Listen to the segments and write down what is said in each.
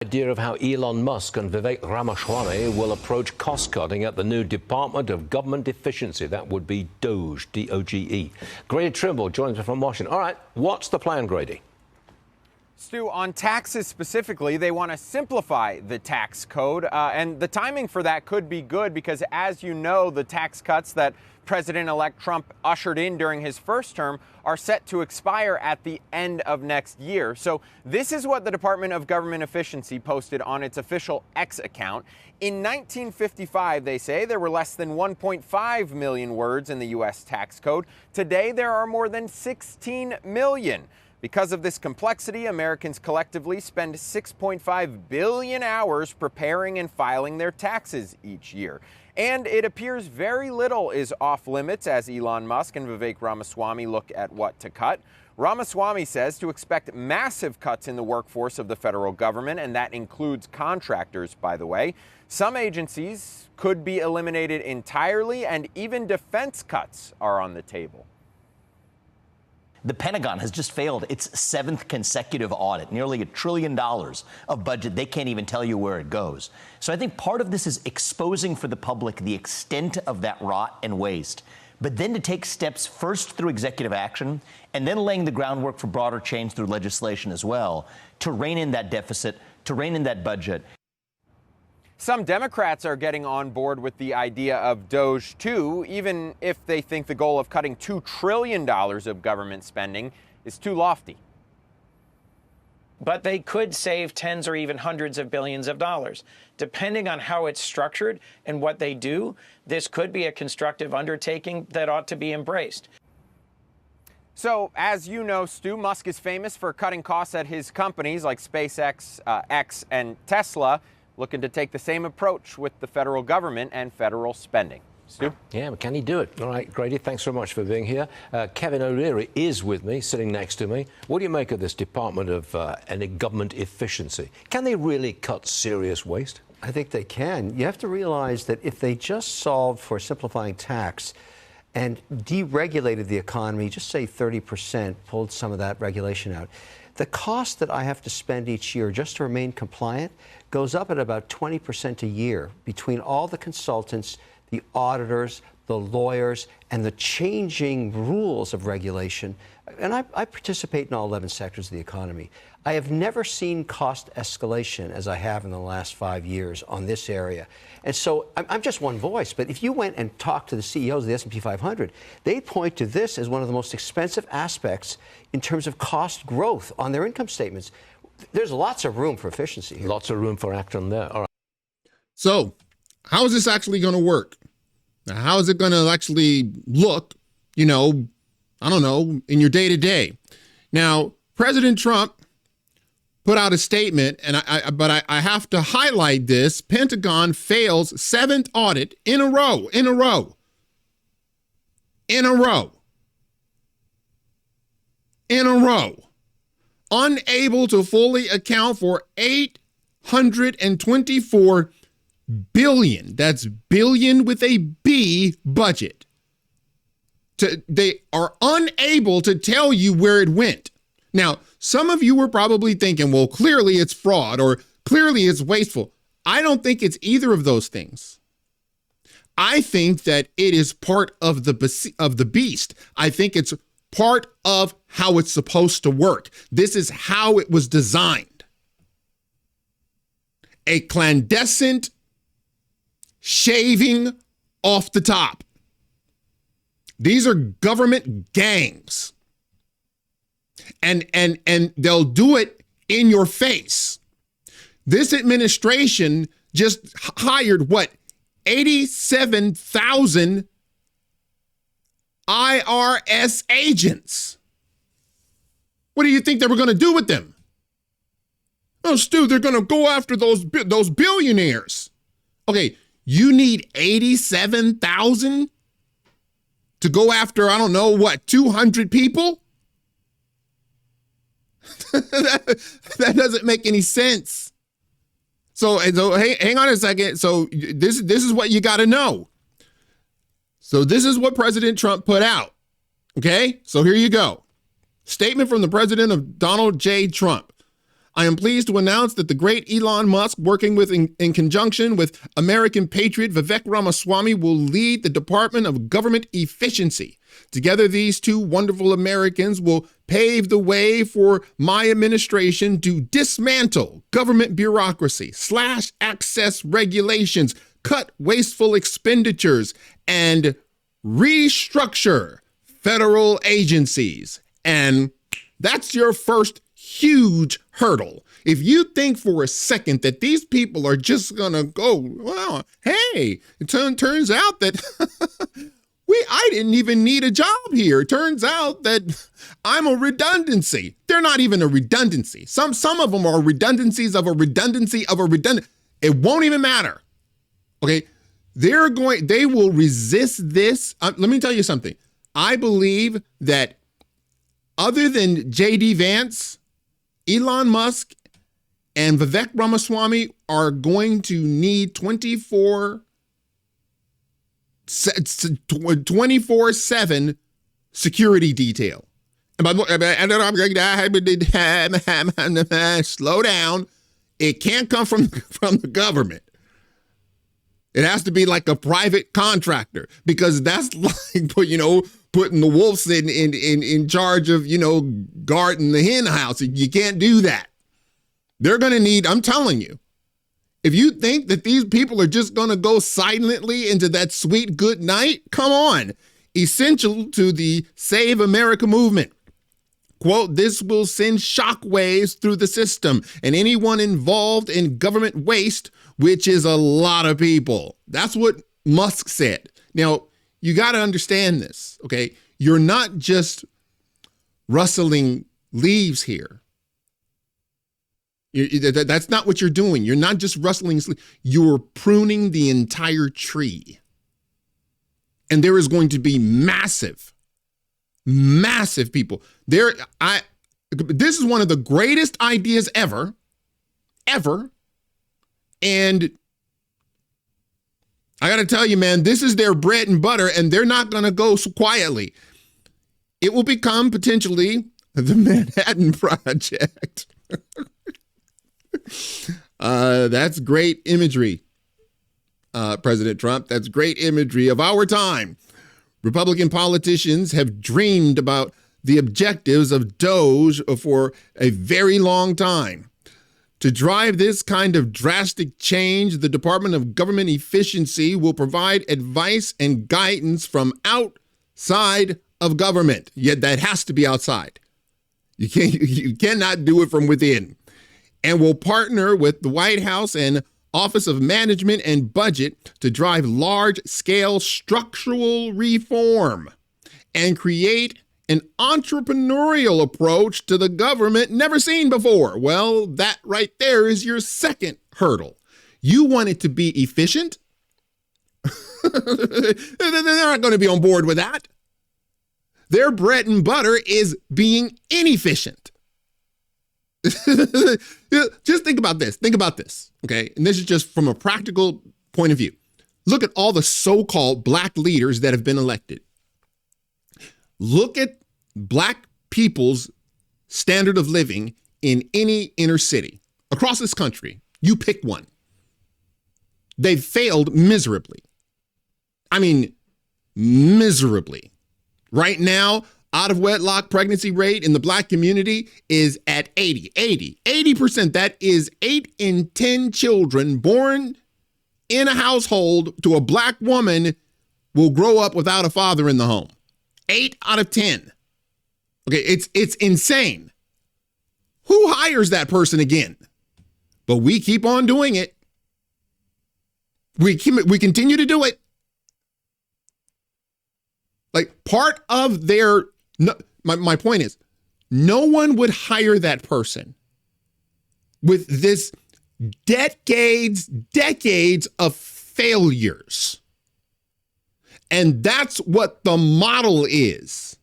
idea of how Elon Musk and Vivek Ramaswamy will approach cost-cutting at the new Department of Government Efficiency. That would be DOGE, D-O-G-E. Grady Trimble joins me from Washington. All right, what's the plan, Grady? Stu, on taxes specifically, they want to simplify the tax code, and the timing for that could be good because, as you know, the tax cuts that President-elect Trump ushered in during his first term are set to expire at the end of next year. So this is what the Department of Government Efficiency posted on its official X account. In 1955, they say, there were less than 1.5 million words in the U.S. tax code. Today, there are more than 16 million. Because of this complexity, Americans collectively spend 6.5 billion hours preparing and filing their taxes each year. And it appears very little is off limits as Elon Musk and Vivek Ramaswamy look at what to cut. Ramaswamy says to expect massive cuts in the workforce of the federal government, and that includes contractors, by the way. Some agencies could be eliminated entirely, and even defense cuts are on the table. The Pentagon has just failed its seventh consecutive audit, nearly $1 trillion of budget. They can't even tell you where it goes. So I think part of this is exposing for the public the extent of that rot and waste, but then to take steps first through executive action and then laying the groundwork for broader change through legislation as well to rein in that deficit, to rein in that budget. Some Democrats are getting on board with the idea of DOGE, too, even if they think the goal of cutting $2 trillion of government spending is too lofty. But they could save tens or even hundreds of billions of dollars. Depending on how it's structured and what they do, this could be a constructive undertaking that ought to be embraced. So, as you know, Stu, Musk is famous for cutting costs at his companies like SpaceX, X, and Tesla, looking to take the same approach with the federal government and federal spending. Stu? Yeah, but can he do it? All right, Grady, thanks so much for being here. Kevin O'Leary is with me, sitting next to me. What do you make of this Department of Government Efficiency? Can they really cut serious waste? I think they can. You have to realize that if they just solved for simplifying tax and deregulated the economy, just say 30%, pulled some of that regulation out, the cost that I have to spend each year just to remain compliant goes up at about 20% a year between all the consultants, the auditors, the lawyers, and the changing rules of regulation. And I participate in all 11 sectors of the economy. I have never seen cost escalation as I have in the last 5 years on this area. And so I'm just one voice, but if you went and talked to the CEOs of the S&P 500, they point to this as one of the most expensive aspects in terms of cost growth on their income statements. There's lots of room for efficiency here. Lots of room for action there. All right. So how is this actually going to work? Now, how is it going to actually look, I don't know, in your day-to-day? Now, President Trump put out a statement, and I have to highlight this. Pentagon fails seventh audit in a row. Unable to fully account for $824 billion. That's billion with a B budget. They are unable to tell you where it went. Now, some of you were probably thinking, well, clearly it's fraud or clearly it's wasteful. I don't think it's either of those things. I think that it is part of the beast. I think it's part of how it's supposed to work. This is how it was designed. A clandestine shaving off the top. These are government gangs. And they'll do it in your face. This administration just hired, 87,000 IRS agents. What do you think they were going to do with them? Oh, Stu, they're going to go after those billionaires. Okay, you need 87,000 to go after, 200 people? that doesn't make any sense. So hang on a second. So this is what you got to know. So this is what President Trump put out. Okay, so here you go. Statement from the president of Donald J. Trump. I am pleased to announce that the great Elon Musk, working in conjunction with American patriot Vivek Ramaswamy, will lead the Department of Government Efficiency. Together, these two wonderful Americans will pave the way for my administration to dismantle government bureaucracy, slash access regulations, cut wasteful expenditures, and restructure federal agencies. And that's your first huge hurdle. If you think for a second that these people are just gonna go, well, hey, it turns out that I didn't even need a job here. It turns out that I'm a redundancy. They're not even a redundancy. Some of them are redundancies of a redundancy of a redundant. It won't even matter. Okay, they will resist this. Let me tell you something. I believe that other than J.D. Vance, Elon Musk, and Vivek Ramaswamy are going to need 24/7 security detail. Slow down. It can't come from the government. It has to be like a private contractor, because that's like, putting the wolves in charge of, guarding the hen house. You can't do that. They're going to need, I'm telling you, if you think that these people are just going to go silently into that sweet good night, come on. Essential to the Save America movement. Quote, this will send shockwaves through the system and anyone involved in government waste, which is a lot of people. That's what Musk said. Now, you got to understand this, okay? You're not just rustling leaves here. That's not what you're doing. You're not just rustling. You're pruning the entire tree. And there is going to be massive people. This is one of the greatest ideas ever. And I got to tell you, man, this is their bread and butter, and they're not going to go so quietly. It will become potentially the Manhattan Project. That's great imagery, President Trump. That's great imagery of our time. Republican politicians have dreamed about the objectives of DOGE for a very long time. To drive this kind of drastic change, the Department of Government Efficiency will provide advice and guidance from outside of government. Yet that has to be outside. You cannot do it from within. And will partner with the White House and Office of Management and Budget to drive large-scale structural reform and create an entrepreneurial approach to the government never seen before. Well, that right there is your second hurdle. You want it to be efficient? They're not going to be on board with that. Their bread and butter is being inefficient. Just think about this. Okay? And this is just from a practical point of view. Look at all the so-called black leaders that have been elected. Look at black people's standard of living in any inner city across this country. You pick one. They've failed miserably. I mean, miserably. Right now, out of wedlock pregnancy rate in the black community is at 80%. That is 8 in 10 children born in a household to a black woman will grow up without a father in the home. 8 out of 10. Okay, it's insane. Who hires that person again? But we keep on doing it. We continue to do it. Like part of their, my point is, no one would hire that person with this decades of failures. And that's what the model is.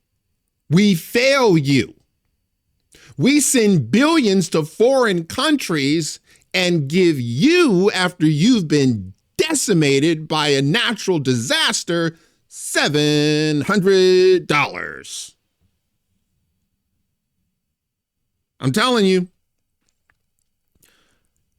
We fail you. We send billions to foreign countries and give you, after you've been decimated by a natural disaster, $700. I'm telling you,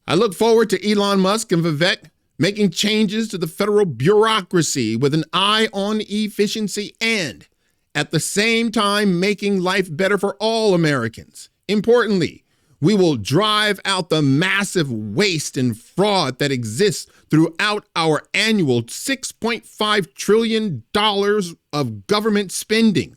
I look forward to Elon Musk and Vivek making changes to the federal bureaucracy with an eye on efficiency and, at the same time, making life better for all Americans. Importantly, we will drive out the massive waste and fraud that exists throughout our annual $6.5 trillion of government spending.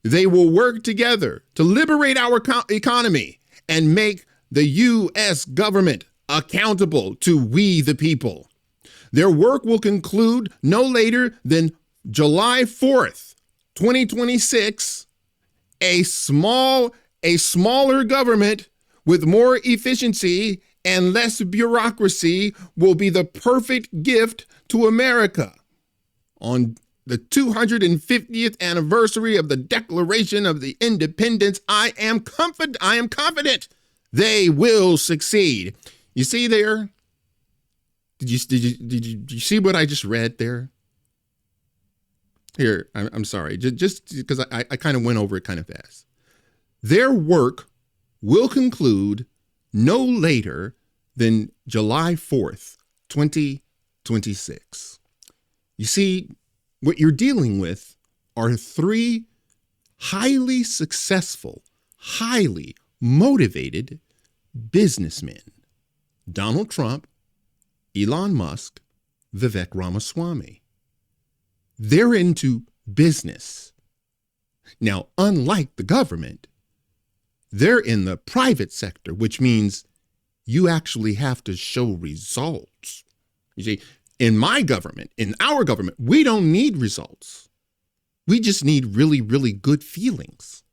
They will work together to liberate our economy and make the U.S. government accountable to we the people. Their work will conclude no later than July 4th, 2026. A smaller government with more efficiency and less bureaucracy will be the perfect gift to America. On the 250th anniversary of the Declaration of the Independence, I am confident they will succeed. You see there? Did you see what I just read there? Here, I'm sorry, just because I kind of went over it kind of fast. Their work will conclude no later than July 4th, 2026. You see, what you're dealing with are three highly successful, highly motivated businessmen: Donald Trump, Elon Musk, Vivek Ramaswamy. They're into business. Now, unlike the government, they're in the private sector, which means you actually have to show results. You see, in my government, in our government, we don't need results. We just need really, really good feelings.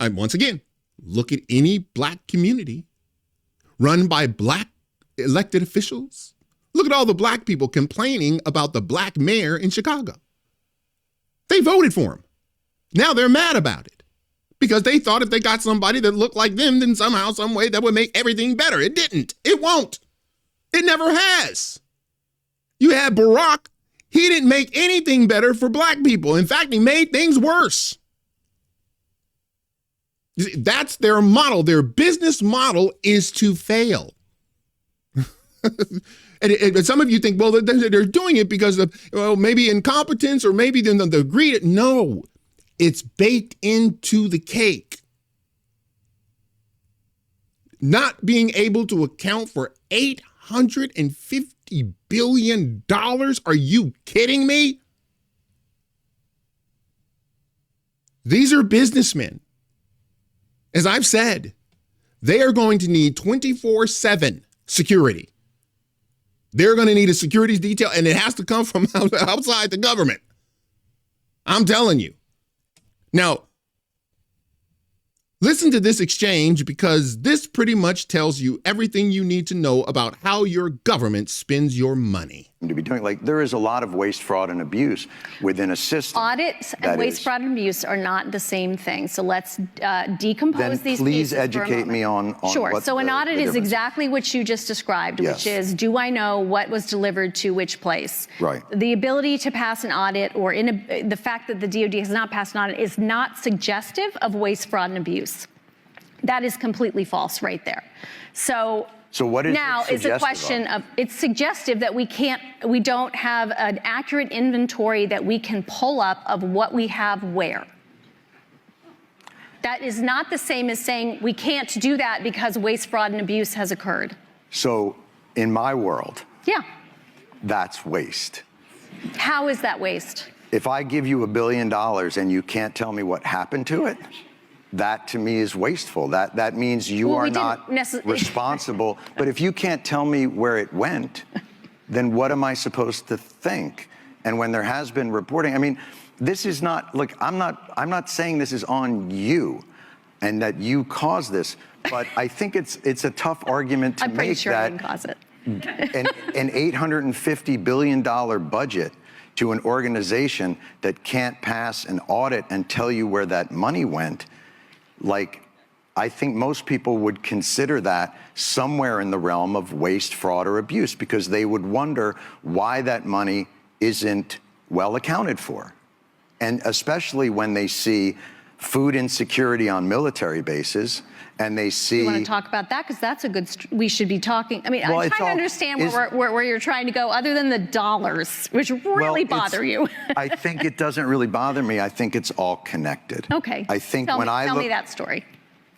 Once again, look at any black community run by black elected officials. Look at all the black people complaining about the black mayor in Chicago. They voted for him. Now they're mad about it because they thought if they got somebody that looked like them, then somehow, some way that would make everything better. It didn't. It won't. It never has. You had Barack. He didn't make anything better for black people. In fact, he made things worse. That's their model. Their business model is to fail. And some of you think, well, they're doing it because of, well, maybe incompetence or maybe the greed. No, it's baked into the cake. Not being able to account for $850 billion. Are you kidding me? These are businessmen. As I've said, they are going to need 24/7 security. They're going to need a security detail, and it has to come from outside the government. I'm telling you. Now, listen to this exchange, because this pretty much tells you everything you need to know about how your government spends your money. To be doing, like, there is a lot of waste, fraud, and abuse within a system. Audits and waste, fraud, and abuse are not the same thing. So let's decompose these pieces. Then please educate me on Sure. So an audit is exactly what you just described, which is, do I know what was delivered to which place? Right. The ability to pass an audit, or the fact that the DOD has not passed an audit, is not suggestive of waste, fraud, and abuse. That is completely false right there. So what is now it's a question of, it's suggestive that we don't have an accurate inventory that we can pull up of what we have where. That is not the same as saying we can't do that because waste, fraud, and abuse has occurred. So in my world, yeah, that's waste. How is that waste? If I give you $1 billion and you can't tell me what happened to it, that to me is wasteful. That means you are not responsible. But if you can't tell me where it went, then what am I supposed to think? And when there has been reporting, I mean, this is not, look, I'm not saying this is on you and that you caused this, but I think it's a tough argument to make that. I'm pretty sure I didn't cause it. an $850 billion budget to an organization that can't pass an audit and tell you where that money went, like, I think most people would consider that somewhere in the realm of waste, fraud, or abuse, because they would wonder why that money isn't well accounted for. And especially when they see food insecurity on military bases, and they see. You want to talk about that? Because that's a good, we should be talking. I mean, Well, I'm trying to understand where you're trying to go, other than the dollars, which really bother you. I think it doesn't really bother me. I think it's all connected. Okay. I think tell when me that story.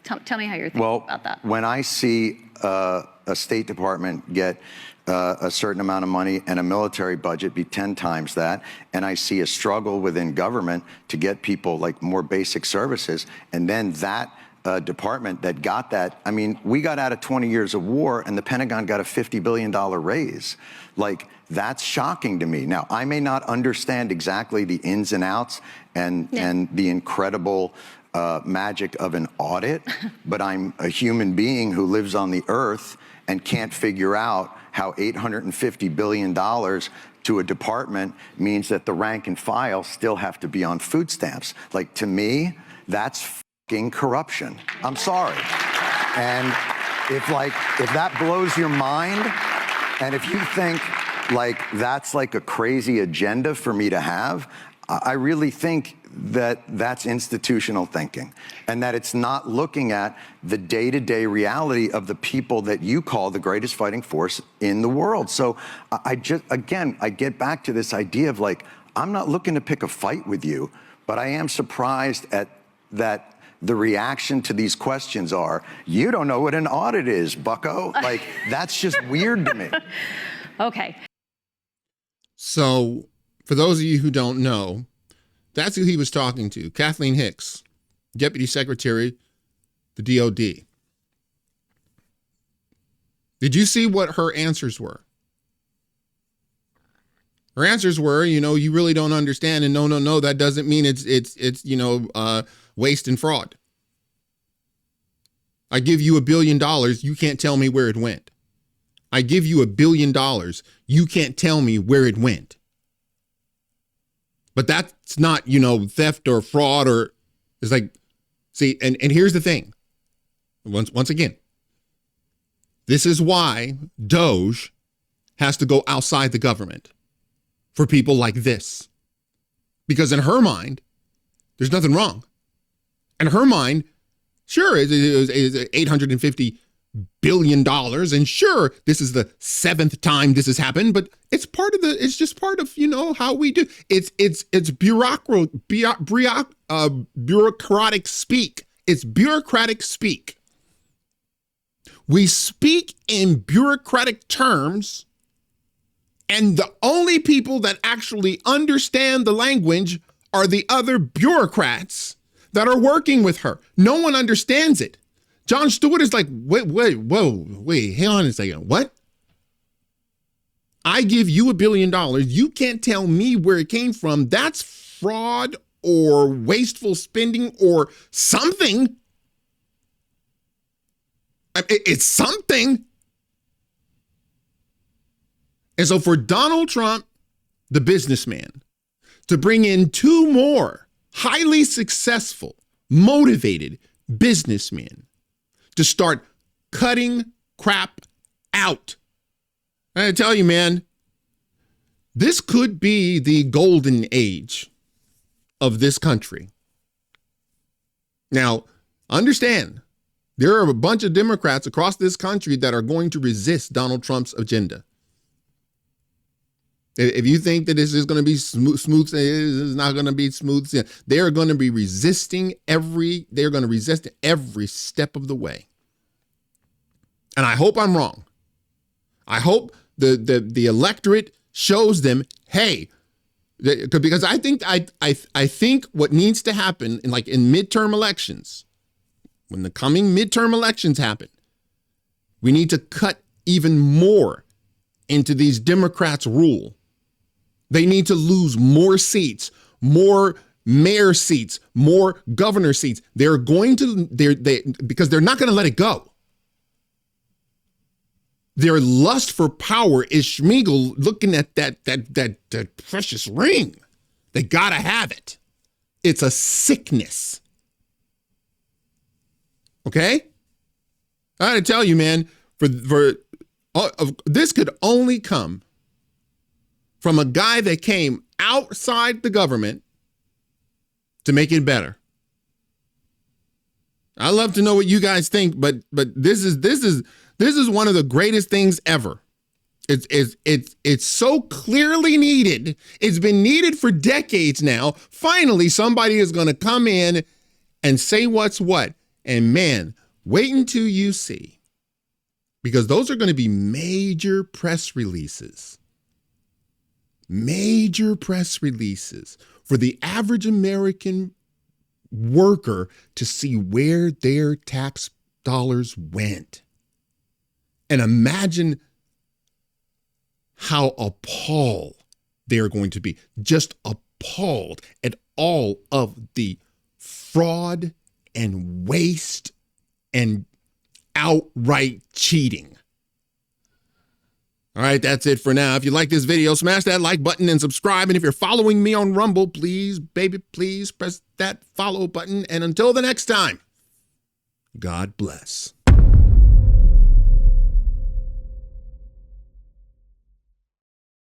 Tell me how you're thinking about that. When I see a State Department get a certain amount of money and a military budget be 10 times that, and I see a struggle within government to get people like more basic services, and then that department that got that, I mean, we got out of 20 years of war and the Pentagon got a $50 billion raise. Like, that's shocking to me. Now, I may not understand exactly the ins and outs and the incredible magic of an audit, but I'm a human being who lives on the earth and can't figure out how $850 billion to a department means that the rank and file still have to be on food stamps. Like, to me, that's fucking corruption. I'm sorry. And if that blows your mind, and if you think like that's like a crazy agenda for me to have, I really think that that's institutional thinking, and that it's not looking at the day-to-day reality of the people that you call the greatest fighting force in the world. So I get back to this idea of like, I'm not looking to pick a fight with you, but I am surprised at that the reaction to these questions are, you don't know what an audit is, bucko. Like, that's just weird to me. Okay. So, for those of you who don't know, that's who he was talking to, Kathleen Hicks, Deputy Secretary, the DOD. Did you see what her answers were? Her answers were, you really don't understand, and no, that doesn't mean it's waste and fraud. I give you $1 billion, you can't tell me where it went. I give you $1 billion, you can't tell me where it went. But that's not, theft or fraud, or it's like, see, and here's the thing. Once again, this is why DOJ has to go outside the government for people like this. Because in her mind, there's nothing wrong. In her mind, sure, it's $850 billion, and sure, this is the 7th time this has happened, but it's just part of how we do. It's bureaucratic speak. It's bureaucratic speak. We speak in bureaucratic terms, and the only people that actually understand the language are the other bureaucrats that are working with her. No one understands it. Jon Stewart is like, wait, hang on a second. What? I give you $1 billion. You can't tell me where it came from. That's fraud or wasteful spending or something. It's something. And so for Donald Trump, the businessman, to bring in 2 more highly successful, motivated businessmen to start cutting crap out. I tell you, man, this could be the golden age of this country. Now, understand, there are a bunch of Democrats across this country that are going to resist Donald Trump's agenda. If you think that this is going to be smooth, it's not going to be smooth. They're going to be resisting every step of the way. And I hope I'm wrong. I hope the electorate shows them, hey, because I think what needs to happen in midterm elections, when the coming midterm elections happen, we need to cut even more into these Democrats' rule. They need to lose more seats, more mayor seats, more governor seats. They're going to, because they're not going to let it go. Their lust for power is Schmeagol looking at that precious ring. They gotta have it. It's a sickness. Okay? I gotta tell you, man, this could only come from a guy that came outside the government to make it better. I love to know what you guys think, but this is one of the greatest things ever. It's so clearly needed. It's been needed for decades now. Finally, somebody is going to come in and say what's what. And man, wait until you see, because those are going to be major press releases. Major press releases for the average American worker to see where their tax dollars went. And imagine how appalled they're going to be. Just appalled at all of the fraud and waste and outright cheating. All right, that's it for now. If you like this video, smash that like button and subscribe. And if you're following me on Rumble, please, baby, please press that follow button. And until the next time, God bless.